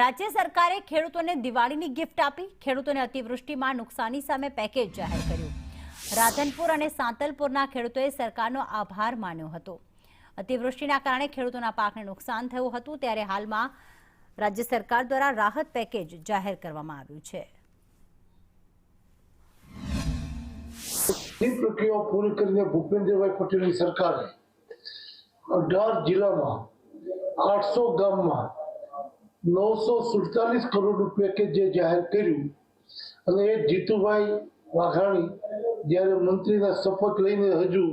રાજ્ય સરકારે ખેડૂતોને દિવાળીની ગિફ્ટ આપી। ખેડૂતોને અતિવૃષ્ટિમાં નુકસાની સામે પેકેજ જાહેર કર્યું। રાધનપુર અને સાંતલપુરના ખેડૂતોએ સરકારનો આભાર માન્યો હતો। અતિવૃષ્ટિના કારણે ખેડૂતોના પાકને નુકસાન થયું હતું, ત્યારે હાલમાં રાજ્ય સરકાર દ્વારા રાહત પેકેજ જાહેર કરવામાં આવ્યું છે। પ્રક્રિયા પૂરી કરીને ભૂપેન્દ્રભાઈ પટેલની સરકારે 18 જિલ્લામાં 800 ગામમાં 947 કરોડનું પેકેજ જાહેર કર્યું અને એ જીતુભાઈ વાઘાણી જ્યારે મંત્રીના શપથ લઈને હજુ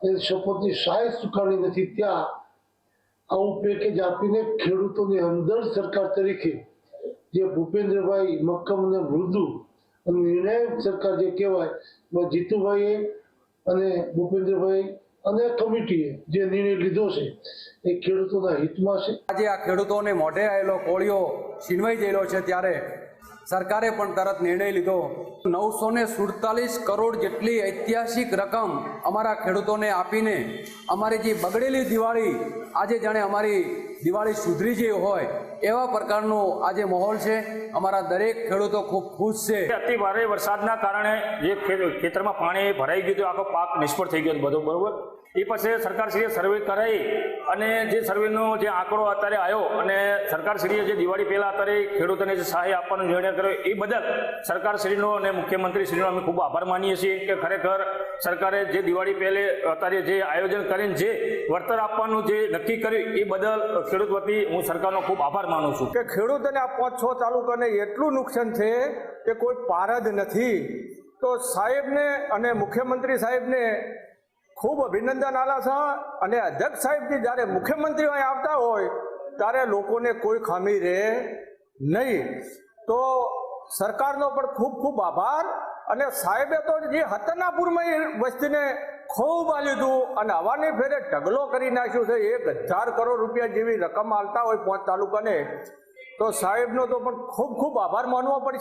એ શપથની શાયદ ચૂકવણી નથી, ત્યાં આવું પેકેજ આપીને ખેડૂતોની હમદર્દ સરકાર તરીકે જે ભૂપેન્દ્રભાઈ મક્કમ અને મૃદુ અને નિર્ણાયક સરકાર જે કહેવાય, જીતુભાઈએ અને ભૂપેન્દ્રભાઈ અને કમિટીએ જે નિર્ણય લીધો છે એ ખેડૂતોના હિતમાં છે। આજે આ ખેડૂતોને મોઢે આવેલો કોળિયો છીનવાઈ ગયેલો છે, ત્યારે સરકારે પણ તરત નિર્ણય લીધો। 947 કરોડ જેટલી ઐતિહાસિક રકમ અમારા ખેડૂતોને આપીને અમારી જે બગડેલી દિવાળી આજે જાણે અમારી દિવાળી સુધરી ગઈ હોય એવા પ્રકારનો આજે માહોલ છે। અમારા દરેક ખેડૂતો ખૂબ ખુશ છે। અતિ ભારે વરસાદના કારણે જે ખેતરમાં પાણી ભરાઈ ગયું હતું, આખો પાક નિષ્ફળ થઈ ગયો બધો, બરોબર। એ પછી સરકારશ્રીએ સર્વે કરાવી અને જે સર્વેનો જે આંકડો અત્યારે આવ્યો અને સરકારશ્રીએ જે દિવાળી પહેલાં અત્યારે ખેડૂતોને જે સહાય આપવાનો નિર્ણય કર્યો એ બદલ સરકારશ્રીનો અને મુખ્યમંત્રીશ્રીનો અમે ખૂબ આભાર માનીએ છીએ કે ખરેખર સરકારે જે દિવાળી પહેલે અત્યારે જે આયોજન કરીને જે વળતર આપવાનું જે નક્કી કર્યું એ બદલ ખેડૂત વતી હું સરકારનો ખૂબ આભાર માનું છું। કે ખેડૂતોને આ 5-6 તાલુકાને એટલું નુકસાન છે કે કોઈ પાર જ નથી। તો સાહેબને અને મુખ્યમંત્રી સાહેબને ખૂબ અભિનંદન આલા છે અને અધ્યક્ષ સાહેબથી જ્યારે મુખ્યમંત્રી અહીં આવતા હોય ત્યારે લોકોને કોઈ ખામી રહે નહીં। તો સરકારનો પણ ખૂબ ખૂબ આભાર। અને સાહેબે તો જે હતનાપુરમાં એ વસ્તીને ખૂબ આલ્યું હતું અને હવાની ફેરે ઢગલો કરી નાખ્યું છે। 1000 કરોડ રૂપિયા જેવી રકમ આલતા હોય 5 તાલુકાને, તો સાહેબનો તો પણ ખૂબ ખૂબ આભાર માનવો પડશે।